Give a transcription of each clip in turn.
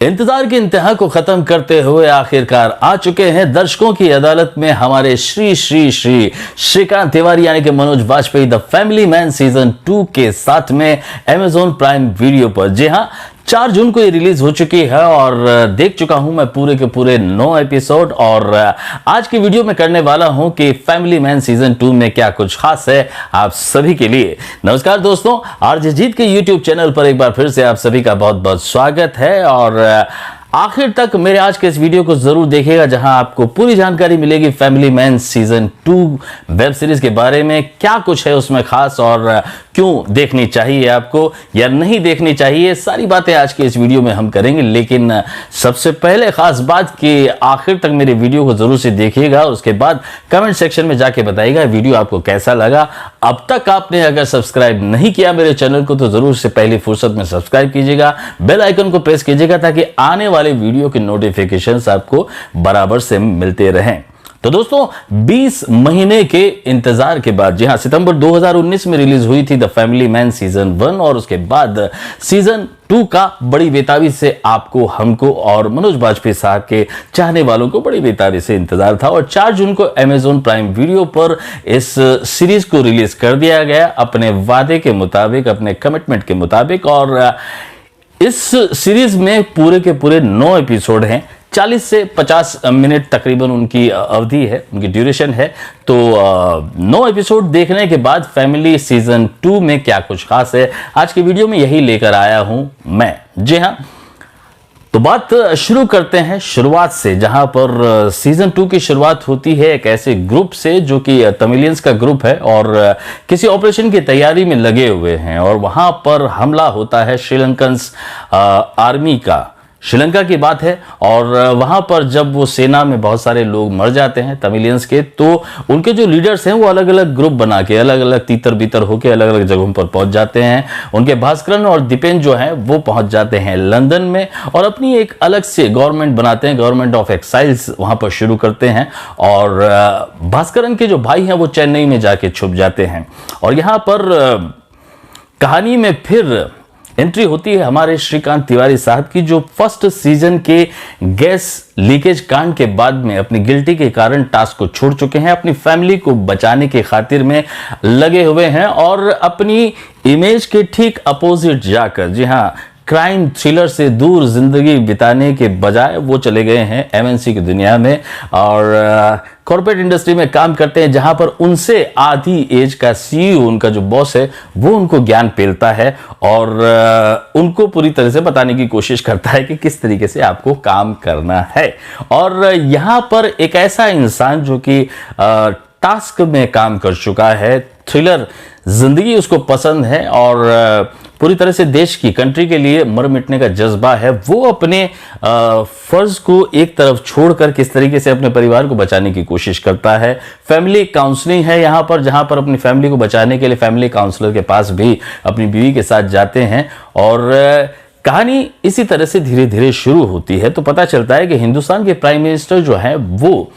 इंतजार की इंतहा को खत्म करते हुए आखिरकार आ चुके हैं दर्शकों की अदालत में हमारे श्री श्री श्री श्रीकांत तिवारी यानी कि Manoj Vajpayee the family man season 2 के साथ में अमेजॉन प्राइम वीडियो पर। जी हां, 4 जून को ये रिलीज हो चुकी है और देख चुका हूं मैं पूरे के पूरे 9 एपिसोड। और आज की वीडियो में करने वाला हूं कि फैमिली मैन सीजन 2 में क्या कुछ खास है आप सभी के लिए। नमस्कार दोस्तों, आरजे जीत के यूट्यूब चैनल पर एक बार फिर से आप सभी का बहुत बहुत स्वागत है। और आखिर तक मेरे आज के इस वीडियो को जरूर देखिएगा, जहां आपको पूरी जानकारी मिलेगी family man season 2 web series के बारे में। क्या कुछ है उसमें खास और क्यों देखनी चाहिए आपको या नहीं देखनी चाहिए, सारी बातें आज के इस वीडियो में हम करेंगे। लेकिन सबसे पहले खास बात कि आखिर तक मेरे वीडियो को जरूर से देखिएगा और उसके बाद कमेंट सेक्शन में जाके बताइएगा वीडियो आपको कैसा लगा। अब तक आपने अगर सब्सक्राइब नहीं किया मेरे चैनल को तो जरूर से पहली फुर्सत में सब्सक्राइब कीजिएगा, बेल आइकन को प्रेस कीजिएगा ताकि आने वाले वीडियो के नोटिफिकेशंस आपको बराबर से मिलते रहें। तो दोस्तों, 20 महीने के इंतजार के बाद, जी हां, सितंबर 2019 में रिलीज हुई थी द फैमिली मैन सीजन 1 और उसके बाद सीजन 2 का बड़ी बेताबी से आपको, हमको और मनोज वाजपेयी साहब के चाहने वालों को बड़ी बेताबी से इंतजार था। और 4 जून को अमेजॉन प्राइम वीडियो पर इस सीरीज को रिलीज कर दिया गया अपने वादे के मुताबिक, अपने कमिटमेंट के मुताबिक। और इस सीरीज में पूरे के पूरे 9 एपिसोड हैं, 40 से 50 मिनट तकरीबन उनकी अवधि है, उनकी ड्यूरेशन है। तो 9 एपिसोड देखने के बाद फैमिली सीजन 2 में क्या कुछ खास है आज की वीडियो में यही लेकर आया हूं मैं। जी हां, तो बात शुरू करते हैं शुरुआत से, जहां पर सीजन 2 की शुरुआत होती है एक ऐसे ग्रुप से जो कि तमिलियंस का ग्रुप है और किसी ऑपरेशन की तैयारी में लगे हुए हैं। और वहां पर हमला होता है श्रीलंकन आर्मी का, श्रीलंका की बात है। और वहां पर जब वो सेना में बहुत सारे लोग मर जाते हैं तमिलियंस के, तो उनके जो लीडर्स हैं वो अलग अलग ग्रुप बना के, अलग अलग तीतर बीतर होकर अलग अलग जगहों पर पहुंच जाते हैं। उनके भास्करन और दीपेन जो हैं वो पहुंच जाते हैं लंदन में और अपनी एक अलग से गवर्नमेंट बनाते हैं, गवर्नमेंट ऑफ एक्साइल्स वहां पर शुरू करते हैं। और भास्करन के जो भाई हैं वो चेन्नई में जाके छुप जाते हैं। और यहां पर कहानी में फिर एंट्री होती है हमारे श्रीकांत तिवारी साहब की, जो फर्स्ट सीजन के गैस लीकेज कांड के बाद में अपनी गिल्टी के कारण टास्क को छोड़ चुके हैं, अपनी फैमिली को बचाने के खातिर में लगे हुए हैं और अपनी इमेज के ठीक अपोजिट जाकर, जी हां, क्राइम थ्रिलर से दूर जिंदगी बिताने के बजाय वो चले गए हैं एमएनसी की दुनिया में और कॉर्पोरेट इंडस्ट्री में काम करते हैं, जहां पर उनसे आधी एज का सीईओ, उनका जो बॉस है, वो उनको ज्ञान पेलता है और उनको पूरी तरह से बताने की कोशिश करता है कि किस तरीके से आपको काम करना है। और यहां पर एक ऐसा इंसान जो कि टास्क में काम कर चुका है, थ्रिलर जिंदगी उसको पसंद है और पूरी तरह से देश की, कंट्री के लिए मर मिटने का जज्बा है, वो अपने फर्ज को एक तरफ छोड़कर किस तरीके से अपने परिवार को बचाने की कोशिश करता है। फैमिली काउंसलिंग है यहां पर, जहां पर अपनी फैमिली को बचाने के लिए फैमिली काउंसलर के पास भी अपनी बीवी के साथ जाते हैं। और कहानी इसी तरह से धीरे धीरे शुरू होती है। तो पता चलता है कि हिंदुस्तान के प्राइम मिनिस्टर जो है वो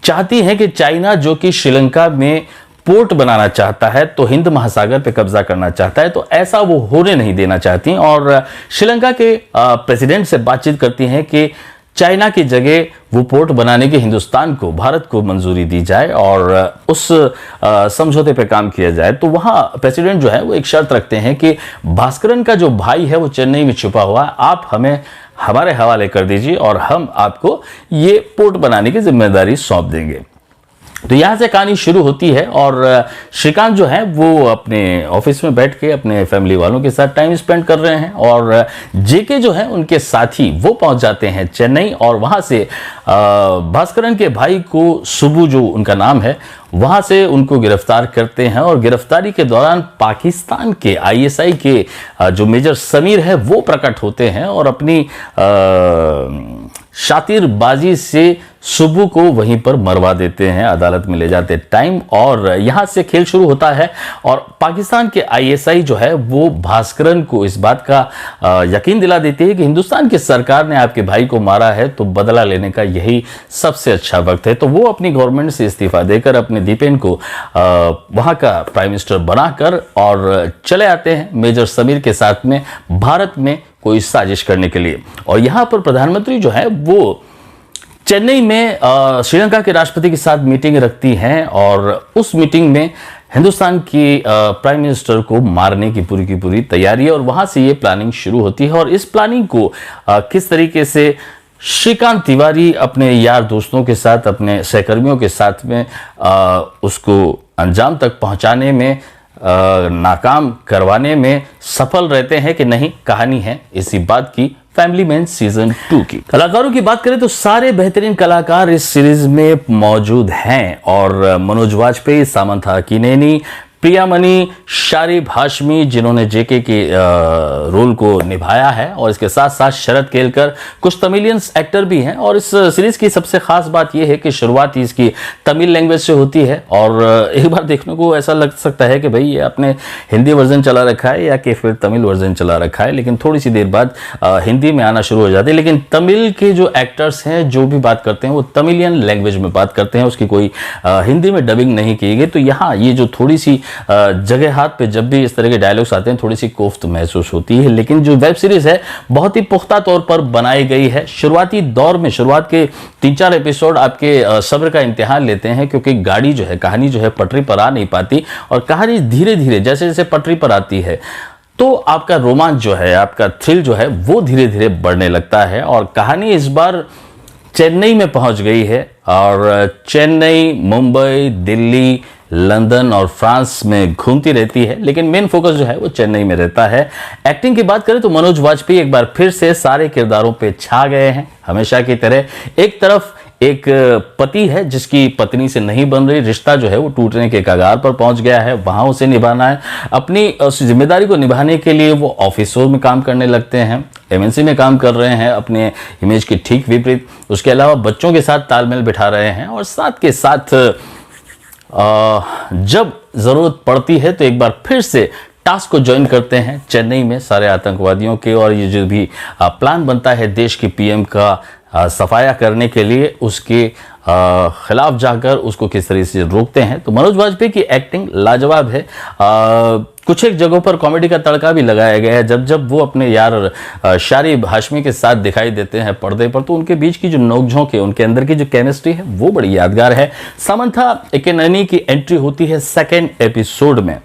चाहती हैं कि चाइना, जो कि श्रीलंका में पोर्ट बनाना चाहता है, तो हिंद महासागर पे कब्जा करना चाहता है, तो ऐसा वो होने नहीं देना चाहती। और श्रीलंका के प्रेसिडेंट से बातचीत करती हैं कि चाइना की जगह वो पोर्ट बनाने के हिंदुस्तान को, भारत को मंजूरी दी जाए और उस समझौते पे काम किया जाए। तो वहां प्रेसिडेंट जो है वो एक शर्त रखते हैं कि भास्करन का जो भाई है वो चेन्नई में छुपा हुआ है, आप हमें हमारे हवाले कर दीजिए और हम आपको ये पोर्ट बनाने की जिम्मेदारी सौंप देंगे। तो यहां से कहानी शुरू होती है और श्रीकांत जो है वो अपने ऑफिस में बैठ के अपने फैमिली वालों के साथ टाइम स्पेंड कर रहे हैं और जेके जो है उनके साथी वो पहुंच जाते हैं चेन्नई और वहां से भास्करन के भाई को, सुबू जो उनका नाम है, वहां से उनको गिरफ्तार करते हैं। और गिरफ्तारी के दौरान पाकिस्तान के आईएसआई के जो मेजर समीर है वो प्रकट होते हैं और अपनी शातिरबाजी से सुबू को वहीं पर मरवा देते हैं, अदालत में ले जाते टाइम। और यहां से खेल शुरू होता है और पाकिस्तान के आईएसआई जो है वो भास्करन को इस बात का यकीन दिला देती है कि हिंदुस्तान की सरकार ने आपके भाई को मारा है, तो बदला लेने का यही सबसे अच्छा वक्त है। तो वो अपनी गवर्नमेंट से इस्तीफा देकर अपने दीपेन को वहां का प्राइम मिनिस्टर बनाकर और चले आते हैं मेजर समीर के साथ में भारत में कोई साजिश करने के लिए। और यहाँ पर प्रधानमंत्री जो है वो चेन्नई में श्रीलंका के राष्ट्रपति के साथ मीटिंग रखती हैं और उस मीटिंग में हिंदुस्तान की प्राइम मिनिस्टर को मारने की पूरी तैयारी है और वहां से ये प्लानिंग शुरू होती है। और इस प्लानिंग को किस तरीके से श्रीकांत तिवारी अपने यार दोस्तों के साथ, अपने सहकर्मियों के साथ में उसको अंजाम तक पहुंचाने में, नाकाम करवाने में सफल रहते हैं कि नहीं, कहानी है इसी बात की फैमिली मैन सीजन 2 की। कलाकारों की बात करें तो सारे बेहतरीन कलाकार इस सीरीज में मौजूद हैं और मनोज वाजपेयी, सामंथा अक्किनेनी, प्रियामणि, शारिब हाशमी जिन्होंने जेके के रोल को निभाया है और इसके साथ साथ शरद केलकर, कुछ तमिलियंस एक्टर भी हैं। और इस सीरीज की सबसे खास बात यह है कि शुरुआत इसकी तमिल लैंग्वेज से होती है और एक बार देखने को ऐसा लग सकता है कि भाई ये आपने हिंदी वर्जन चला रखा है या कि फिर तमिल वर्जन चला रखा है, लेकिन थोड़ी सी देर बाद हिंदी में आना शुरू हो जाती है। लेकिन तमिल के जो एक्टर्स हैं जो भी बात करते हैं वो तमिलियन लैंग्वेज में बात करते हैं, उसकी कोई हिंदी में डबिंग नहीं की गई। तो यहाँ ये जो थोड़ी सी जगह हाथ पे जब भी इस तरह के डायलॉग्स आते हैं थोड़ी सी कोफ्त महसूस होती है, लेकिन जो वेब सीरीज है बहुत ही पुख्ता तौर पर बनाई गई है। शुरुआती दौर में, शुरुआत के 3-4 एपिसोड आपके सब्र का इम्तिहान लेते हैं क्योंकि गाड़ी जो है, कहानी जो है पटरी पर आ नहीं पाती और कहानी धीरे धीरे जैसे जैसे पटरी पर आती है तो आपका रोमांच जो है, आपका थ्रिल जो है वो धीरे धीरे बढ़ने लगता है। और कहानी इस बार चेन्नई में पहुंच गई है और चेन्नई, मुंबई, दिल्ली, लंदन और फ्रांस में घूमती रहती है, लेकिन मेन फोकस जो है वो चेन्नई में रहता है। एक्टिंग की बात करें तो मनोज वाजपेयी एक बार फिर से सारे किरदारों पे छा गए हैं हमेशा की तरह। एक तरफ एक पति है जिसकी पत्नी से नहीं बन रही, रिश्ता जो है वो टूटने के कगार पर पहुंच गया है, वहां उसे निभाना है। अपनी उस जिम्मेदारी को निभाने के लिए वो ऑफिसों में काम करने लगते हैं, एमएनसी में काम कर रहे हैं, अपने इमेज के ठीक विपरीत। उसके अलावा बच्चों के साथ तालमेल बिठा रहे हैं और साथ के साथ जब जरूरत पड़ती है तो एक बार फिर से टास्क को ज्वाइन करते हैं चेन्नई में सारे आतंकवादियों के। और ये जो भी प्लान बनता है देश की पीएम का सफाया करने के लिए, उसके खिलाफ जाकर उसको किस तरह से रोकते हैं। तो मनोज वाजपेयी की एक्टिंग लाजवाब है। कुछ एक जगहों पर कॉमेडी का तड़का भी लगाया गया है। जब जब वो अपने यार शारिब हाशमी के साथ दिखाई देते हैं पर्दे पर तो उनके बीच की जो नोकझोंक है, उनके अंदर की जो केमिस्ट्री है वो बड़ी यादगार है। सामंथा अक्किनेनी की एंट्री होती है सेकेंड एपिसोड में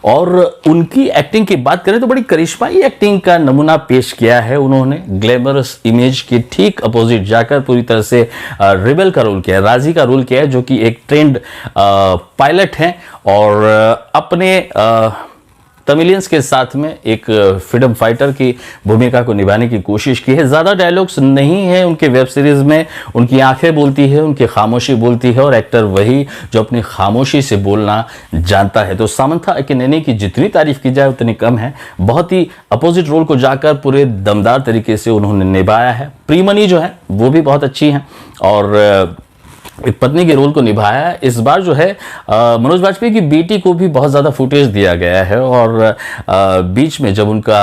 और उनकी एक्टिंग की बात करें तो बड़ी करिश्माई एक्टिंग का नमूना पेश किया है उन्होंने। ग्लैमरस इमेज के ठीक अपोजिट जाकर पूरी तरह से रिबेल का रोल किया है, राजी का रोल किया है जो कि एक ट्रेंड पायलट हैं और अपने तमिलियंस के साथ में एक फ्रीडम फाइटर की भूमिका को निभाने की कोशिश की है। ज़्यादा डायलॉग्स नहीं है उनके वेब सीरीज़ में, उनकी आंखें बोलती है, उनकी खामोशी बोलती है और एक्टर वही जो अपनी खामोशी से बोलना जानता है। तो सामंथा अक्किनेनी की जितनी तारीफ की जाए उतनी कम है। बहुत ही अपोजिट रोल को जाकर पूरे दमदार तरीके से उन्होंने निभाया है। प्रियमणि जो है वो भी बहुत अच्छी हैं और एक पत्नी के रोल को निभाया है। इस बार जो है मनोज वाजपेयी की बेटी को भी बहुत ज़्यादा फुटेज दिया गया है और बीच में जब उनका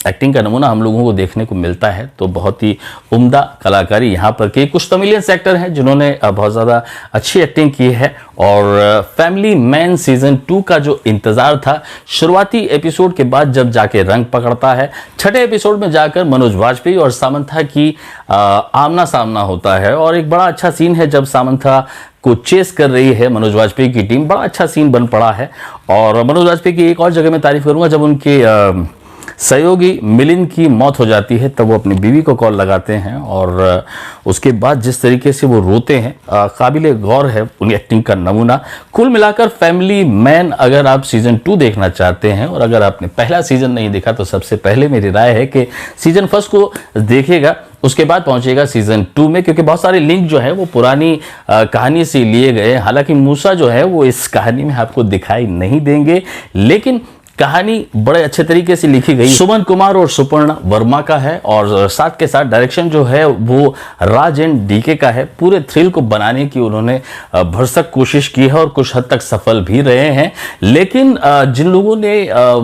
एक्टिंग का नमूना हम लोगों को देखने को मिलता है तो बहुत ही उम्दा कलाकारी यहाँ पर की। कुछ तमिलियंस एक्टर हैं जिन्होंने बहुत ज़्यादा अच्छी एक्टिंग की है और फैमिली मैन सीजन 2 का जो इंतज़ार था शुरुआती एपिसोड के बाद जब जाके रंग पकड़ता है, छठे एपिसोड में जाकर मनोज वाजपेयी और सामंथा की आमना सामना होता है और एक बड़ा अच्छा सीन है जब सामंथा को चेस कर रही है मनोज वाजपेयी की टीम। बड़ा अच्छा सीन बन पड़ा है। और मनोज वाजपेयी की एक और जगह मैं तारीफ करूंगा, जब उनके सहयोगी मिलिंद की मौत हो जाती है तब वो अपनी बीवी को कॉल लगाते हैं और उसके बाद जिस तरीके से वो रोते हैं, काबिले गौर है उनकी एक्टिंग का नमूना। कुल मिलाकर फैमिली मैन अगर आप सीजन 2 देखना चाहते हैं और अगर आपने पहला सीजन नहीं देखा तो सबसे पहले मेरी राय है कि सीजन 1 को देखिएगा, उसके बाद पहुंचेगा सीजन 2 में, क्योंकि बहुत सारे लिंक जो है वो पुरानी कहानी से लिए गए। हालांकि मूसा जो है वो इस कहानी में आपको दिखाई नहीं देंगे, लेकिन कहानी बड़े अच्छे तरीके से लिखी गई सुमन कुमार और सुपर्णा वर्मा का है और साथ के साथ डायरेक्शन जो है वो राज एंड डीके का है। पूरे थ्रिल को बनाने की उन्होंने भरसक कोशिश की है और कुछ हद तक सफल भी रहे हैं। लेकिन जिन लोगों ने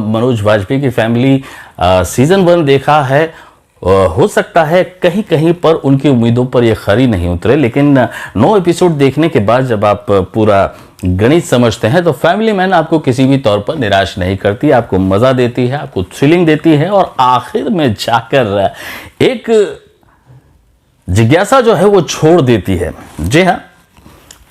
मनोज वाजपेयी की फैमिली सीजन 1 देखा है हो सकता है कहीं कहीं पर उनकी उम्मीदों पर ये खरी नहीं उतरे, लेकिन 9 एपिसोड देखने के बाद जब आप पूरा गणित समझते हैं तो फैमिली मैन आपको किसी भी तौर पर निराश नहीं करती, आपको मजा देती है, आपको थ्रिलिंग देती है और आखिर में जाकर एक जिज्ञासा जो है वो छोड़ देती है। जी हाँ,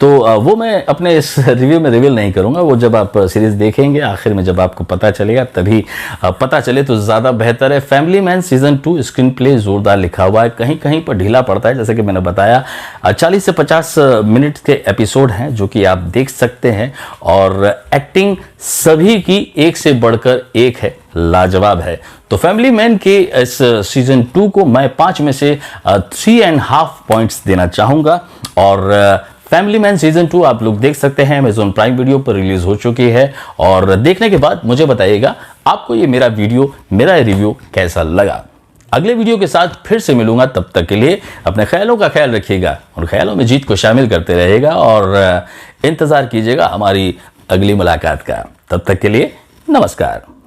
तो वो मैं अपने इस रिव्यू में रिवील नहीं करूंगा, वो जब आप सीरीज देखेंगे आखिर में जब आपको पता चलेगा तभी पता चले तो ज़्यादा बेहतर है। Family man season 2 screen play जोरदार लिखा हुआ है, कहीं कहीं पर ढीला पड़ता है, जैसे कि मैंने बताया 40 से 50 मिनट के एपिसोड हैं जो कि आप देख सकते हैं और एक्टिंग सभी की एक से बढ़कर एक है, लाजवाब है। तो फैमिली मैन के इस सीजन 2 को मैं 5 में से 3.5 पॉइंट्स देना चाहूंगा। और फैमिली मैन सीजन 2 आप लोग देख सकते हैं, अमेज़ॉन प्राइम वीडियो पर रिलीज हो चुकी है और देखने के बाद मुझे बताइएगा आपको ये मेरा रिव्यू कैसा लगा। अगले वीडियो के साथ फिर से मिलूंगा, तब तक के लिए अपने ख्यालों का ख्याल रखिएगा और ख्यालों में जीत को शामिल करते रहेगा और इंतजार कीजिएगा हमारी अगली मुलाकात का। तब तक के लिए नमस्कार।